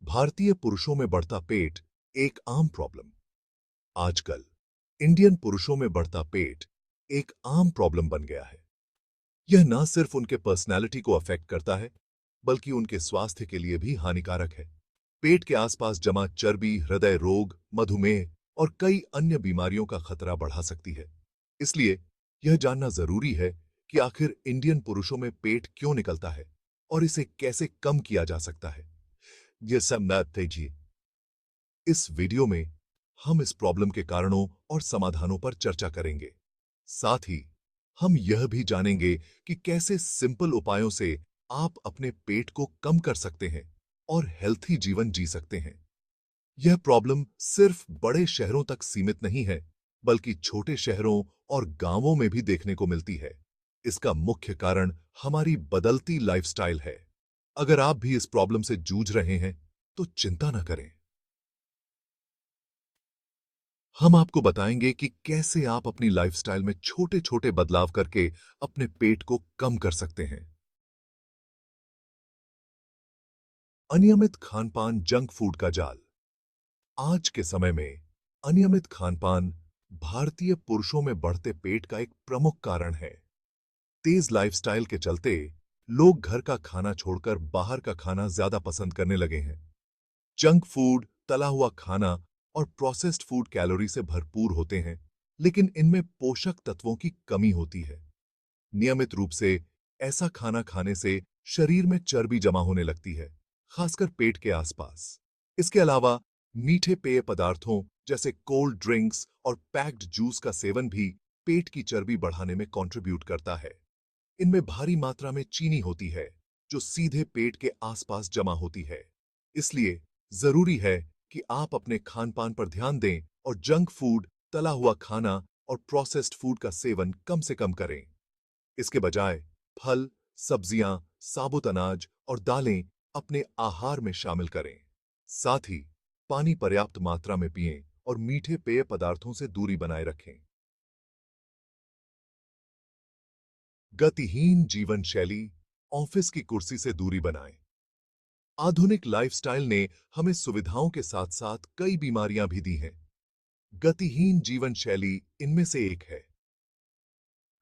भारतीय पुरुषों में बढ़ता पेट एक आम प्रॉब्लम। आजकल इंडियन पुरुषों में बढ़ता पेट एक आम प्रॉब्लम बन गया है। यह न सिर्फ उनके पर्सनैलिटी को अफेक्ट करता है, बल्कि उनके स्वास्थ्य के लिए भी हानिकारक है। पेट के आसपास जमा चर्बी हृदय रोग, मधुमेह और कई अन्य बीमारियों का खतरा बढ़ा सकती है। इसलिए यह जानना जरूरी है कि आखिर इंडियन पुरुषों में पेट क्यों निकलता है और इसे कैसे कम किया जा सकता है। यह सब मैं तेजी इस वीडियो में हम इस प्रॉब्लम के कारणों और समाधानों पर चर्चा करेंगे। साथ ही हम यह भी जानेंगे कि कैसे सिंपल उपायों से आप अपने पेट को कम कर सकते हैं और हेल्थी जीवन जी सकते हैं। यह प्रॉब्लम सिर्फ बड़े शहरों तक सीमित नहीं है, बल्कि छोटे शहरों और गांवों में भी देखने को मिलती है। इसका मुख्य कारण हमारी बदलती लाइफस्टाइल है। अगर आप भी इस प्रॉब्लम से जूझ रहे हैं, तो चिंता न करें। हम आपको बताएंगे कि कैसे आप अपनी लाइफस्टाइल में छोटे-छोटे बदलाव करके अपने पेट को कम कर सकते हैं। अनियमित खानपान, जंक फूड का जाल। आज के समय में अनियमित खानपान भारतीय पुरुषों में बढ़ते पेट का एक प्रमुख कारण है। तेज लाइफस्टाइल के चलते लोग घर का खाना छोड़कर बाहर का खाना ज्यादा पसंद करने लगे हैं। जंक फूड, तला हुआ खाना और प्रोसेस्ड फूड कैलोरी से भरपूर होते हैं, लेकिन इनमें पोषक तत्वों की कमी होती है। नियमित रूप से ऐसा खाना खाने से शरीर में चर्बी जमा होने लगती है, खासकर पेट के आसपास। इसके अलावा मीठे पेय पदार्थों जैसे कोल्ड ड्रिंक्स और पैक्ड जूस का सेवन भी पेट की चर्बी बढ़ाने में कंट्रीब्यूट करता है। इनमें भारी मात्रा में चीनी होती है, जो सीधे पेट के आसपास जमा होती है। इसलिए जरूरी है कि आप अपने खानपान पर ध्यान दें और जंक फूड, तला हुआ खाना और प्रोसेस्ड फूड का सेवन कम से कम करें। इसके बजाय फल, सब्जियां, साबुत अनाज और दालें अपने आहार में शामिल करें। साथ ही पानी पर्याप्त मात्रा में पिएं और मीठे पेय पदार्थों से दूरी बनाए रखें। गतिहीन जीवन शैली, ऑफिस की कुर्सी से दूरी बनाएं। आधुनिक लाइफस्टाइल ने हमें सुविधाओं के साथ-साथ कई बीमारियां भी दी हैं। गतिहीन जीवन शैली इनमें से एक है।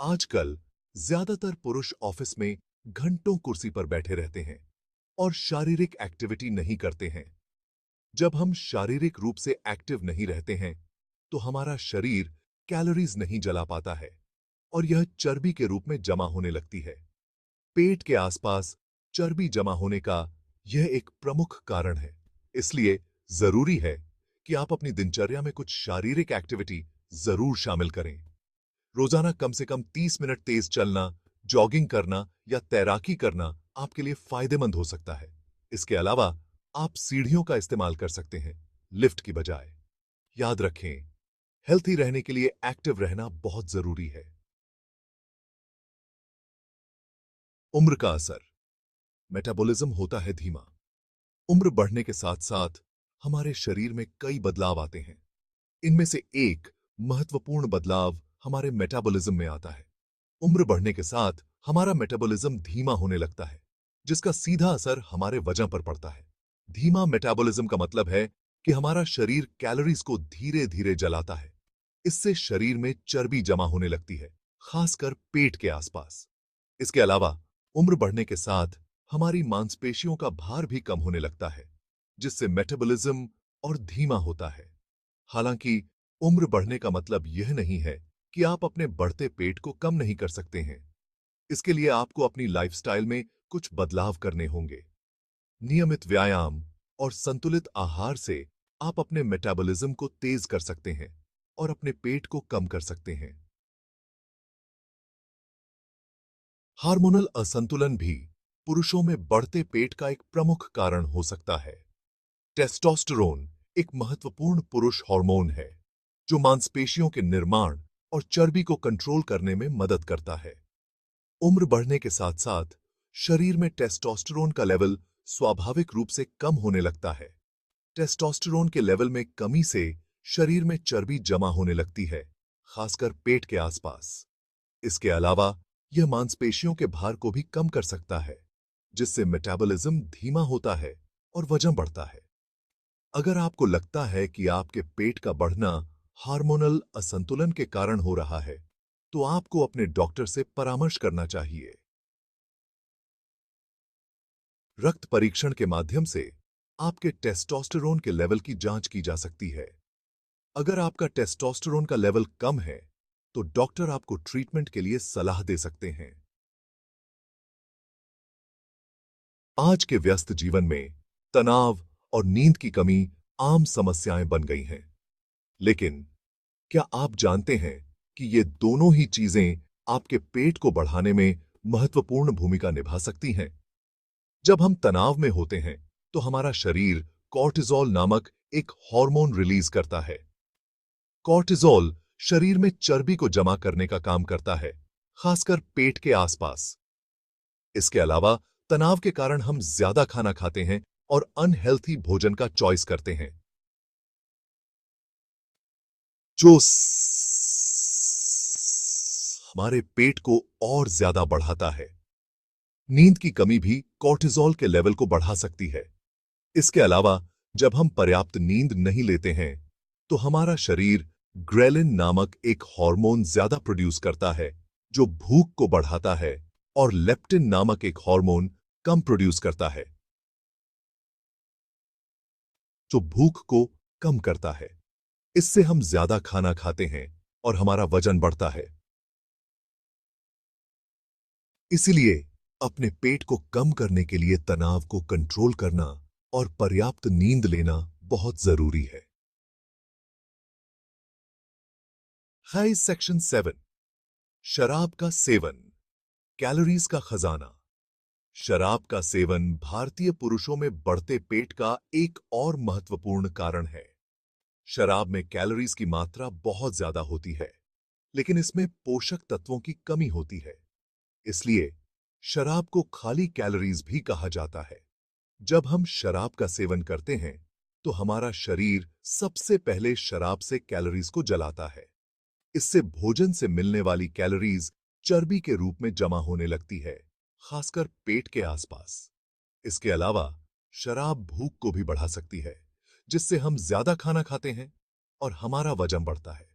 आजकल ज्यादातर पुरुष ऑफिस में घंटों कुर्सी पर बैठे रहते हैं और शारीरिक एक्टिविटी नहीं करते हैं। जब हम शारीरिक रूप से एक्टिव नहीं रहते हैं, तो हमारा शरीर कैलोरीज नहीं जला पाता है और यह चर्बी के रूप में जमा होने लगती है। पेट के आसपास चर्बी जमा होने का यह एक प्रमुख कारण है। इसलिए जरूरी है कि आप अपनी दिनचर्या में कुछ शारीरिक एक्टिविटी जरूर शामिल करें। रोजाना कम से कम 30 मिनट तेज चलना, जॉगिंग करना या तैराकी करना आपके लिए फायदेमंद हो सकता है। इसके अलावा आप सीढ़ियों का इस्तेमाल कर सकते हैं, लिफ्ट की बजाय। याद रखें, हेल्थी रहने के लिए एक्टिव रहना बहुत जरूरी है। उम्र का असर। मेटाबॉलिज्म होता है धीमा। उम्र बढ़ने के साथ साथ हमारे शरीर में कई बदलाव आते हैं। इनमें से एक महत्वपूर्ण बदलाव हमारे मेटाबॉलिज्म में आता है। उम्र बढ़ने के साथ हमारा मेटाबॉलिज्म धीमा होने लगता है, जिसका सीधा असर हमारे वजन पर पड़ता है। धीमा मेटाबॉलिज्म का मतलब है कि हमारा शरीर कैलोरीज को धीरे धीरे जलाता है। इससे शरीर में चर्बी जमा होने लगती है, खासकर पेट के आसपास। इसके अलावा उम्र बढ़ने के साथ हमारी मांसपेशियों का भार भी कम होने लगता है, जिससे मेटाबॉलिज्म और धीमा होता है। हालांकि उम्र बढ़ने का मतलब यह नहीं है कि आप अपने बढ़ते पेट को कम नहीं कर सकते हैं। इसके लिए आपको अपनी लाइफस्टाइल में कुछ बदलाव करने होंगे। नियमित व्यायाम और संतुलित आहार से आप अपने मेटाबॉलिज्म को तेज कर सकते हैं और अपने पेट को कम कर सकते हैं। हार्मोनल असंतुलन भी पुरुषों में बढ़ते पेट का एक प्रमुख कारण हो सकता है। टेस्टोस्टेरोन एक महत्वपूर्ण पुरुष हार्मोन है, जो मांसपेशियों के निर्माण और चर्बी को कंट्रोल करने में मदद करता है। उम्र बढ़ने के साथ-साथ शरीर में टेस्टोस्टेरोन का लेवल स्वाभाविक रूप से कम होने लगता है। टेस्टोस्टेरोन के लेवल में कमी से शरीर में चर्बी जमा होने लगती है, खासकर पेट के आसपास। इसके अलावा यह मांसपेशियों के भार को भी कम कर सकता है, जिससे मेटाबॉलिज्म धीमा होता है और वजन बढ़ता है। अगर आपको लगता है कि आपके पेट का बढ़ना हार्मोनल असंतुलन के कारण हो रहा है, तो आपको अपने डॉक्टर से परामर्श करना चाहिए। रक्त परीक्षण के माध्यम से आपके टेस्टोस्टेरोन के लेवल की जांच की जा सकती है। अगर आपका टेस्टोस्टेरोन का लेवल कम है, तो डॉक्टर आपको ट्रीटमेंट के लिए सलाह दे सकते हैं। आज के व्यस्त जीवन में तनाव और नींद की कमी आम समस्याएं बन गई हैं। लेकिन क्या आप जानते हैं कि ये दोनों ही चीजें आपके पेट को बढ़ाने में महत्वपूर्ण भूमिका निभा सकती हैं? जब हम तनाव में होते हैं, तो हमारा शरीर कॉर्टिसोल नामक एक हार्मोन रिलीज करता है। कॉर्टिसोल शरीर में चर्बी को जमा करने का काम करता है, खासकर पेट के आसपास। इसके अलावा तनाव के कारण हम ज्यादा खाना खाते हैं और अनहेल्थी भोजन का चॉइस करते हैं, जो हमारे पेट को और ज्यादा बढ़ाता है। नींद की कमी भी कॉर्टिसोल के लेवल को बढ़ा सकती है। इसके अलावा जब हम पर्याप्त नींद नहीं लेते हैं, तो हमारा शरीर ग्रेलिन नामक एक हार्मोन ज्यादा प्रोड्यूस करता है, जो भूख को बढ़ाता है, और लेप्टिन नामक एक हार्मोन कम प्रोड्यूस करता है, जो भूख को कम करता है। इससे हम ज्यादा खाना खाते हैं और हमारा वजन बढ़ता है। इसलिए अपने पेट को कम करने के लिए तनाव को कंट्रोल करना और पर्याप्त नींद लेना बहुत जरूरी है। है सेक्शन 7, शराब का सेवन, कैलोरीज का खजाना। शराब का सेवन भारतीय पुरुषों में बढ़ते पेट का एक और महत्वपूर्ण कारण है। शराब में कैलोरीज की मात्रा बहुत ज्यादा होती है, लेकिन इसमें पोषक तत्वों की कमी होती है। इसलिए शराब को खाली कैलोरीज भी कहा जाता है। जब हम शराब का सेवन करते हैं, तो हमारा शरीर सबसे पहले शराब से कैलोरीज को जलाता है। इससे भोजन से मिलने वाली कैलोरीज चर्बी के रूप में जमा होने लगती है, खासकर पेट के आसपास। इसके अलावा शराब भूख को भी बढ़ा सकती है, जिससे हम ज्यादा खाना खाते हैं और हमारा वजन बढ़ता है।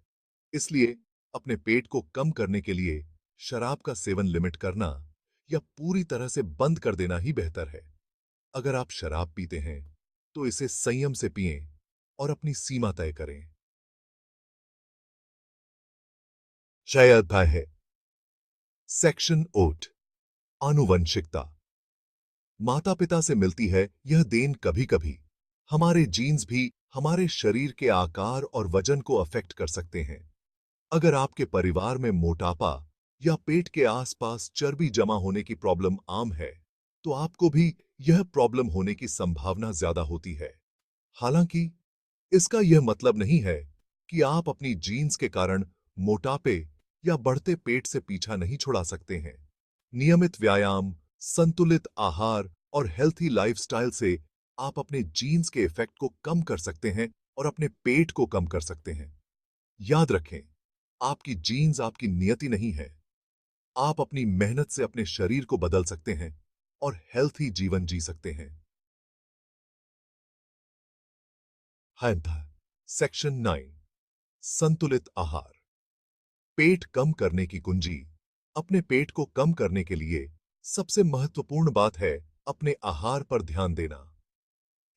इसलिए अपने पेट को कम करने के लिए शराब का सेवन लिमिट करना या पूरी तरह से बंद कर देना ही बेहतर है। अगर आप शराब पीते हैं, तो इसे संयम से पिएं और अपनी सीमा तय करें। शायद अध्याय है सेक्शन 8, आनुवंशिकता। माता पिता से मिलती है यह देन। कभी कभी हमारे जीन्स भी हमारे शरीर के आकार और वजन को अफेक्ट कर सकते हैं। अगर आपके परिवार में मोटापा या पेट के आसपास चर्बी जमा होने की प्रॉब्लम आम है, तो आपको भी यह प्रॉब्लम होने की संभावना ज्यादा होती है। हालांकि इसका यह मतलब नहीं है कि आप अपनी जीन्स के कारण मोटापे या बढ़ते पेट से पीछा नहीं छुड़ा सकते हैं। नियमित व्यायाम, संतुलित आहार और हेल्थी लाइफस्टाइल से आप अपने जीन्स के इफेक्ट को कम कर सकते हैं और अपने पेट को कम कर सकते हैं। याद रखें, आपकी जीन्स आपकी नियति नहीं है। आप अपनी मेहनत से अपने शरीर को बदल सकते हैं और हेल्थी जीवन जी सकते हैं। सेक्शन 9, संतुलित आहार। पेट कम करने की कुंजी। अपने पेट को कम करने के लिए सबसे महत्वपूर्ण बात है अपने आहार पर ध्यान देना।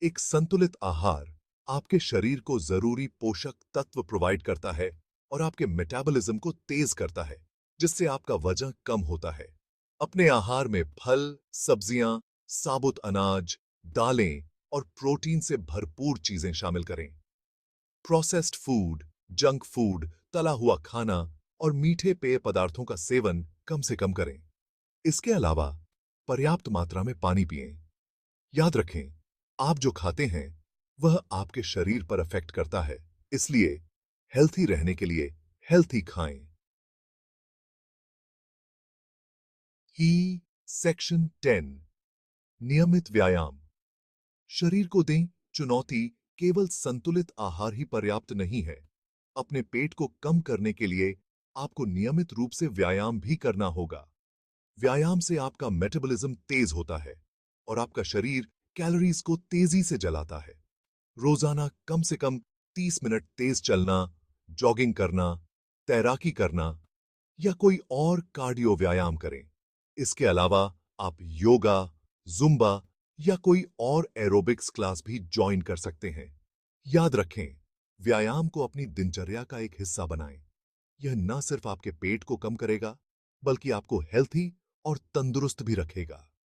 एक संतुलित आहार आपके शरीर को जरूरी पोषक तत्व प्रोवाइड करता है और आपके मेटाबॉलिज्म को तेज करता है, जिससे आपका वजन कम होता है। अपने आहार में फल, सब्जियां, साबुत अनाज, दालें और प्रोटीन से भरपूर चीजें शामिल करें। प्रोसेस्ड फूड, जंक फूड, तला हुआ खाना और मीठे पेय पदार्थों का सेवन कम से कम करें। इसके अलावा पर्याप्त मात्रा में पानी पिएं। याद रखें, आप जो खाते हैं वह आपके शरीर पर अफेक्ट करता है। इसलिए हेल्थी रहने के लिए हेल्थी खाएं। सेक्शन 10, नियमित व्यायाम। शरीर को दें चुनौती। केवल संतुलित आहार ही पर्याप्त नहीं है। अपने पेट को कम करने के लिए आपको नियमित रूप से व्यायाम भी करना होगा। व्यायाम से आपका मेटाबॉलिज्म तेज होता है और आपका शरीर कैलोरीज को तेजी से जलाता है। रोजाना कम से कम 30 मिनट तेज चलना, जॉगिंग करना, तैराकी करना या कोई और कार्डियो व्यायाम करें। इसके अलावा आप योगा, जुम्बा या कोई और एरोबिक्स क्लास भी ज्वाइन कर सकते हैं। याद रखें, व्यायाम को अपनी दिनचर्या का एक हिस्सा बनाएं। यह न सिर्फ आपके पेट को कम करेगा, बल्कि आपको हेल्थी और तंदुरुस्त भी रखेगा।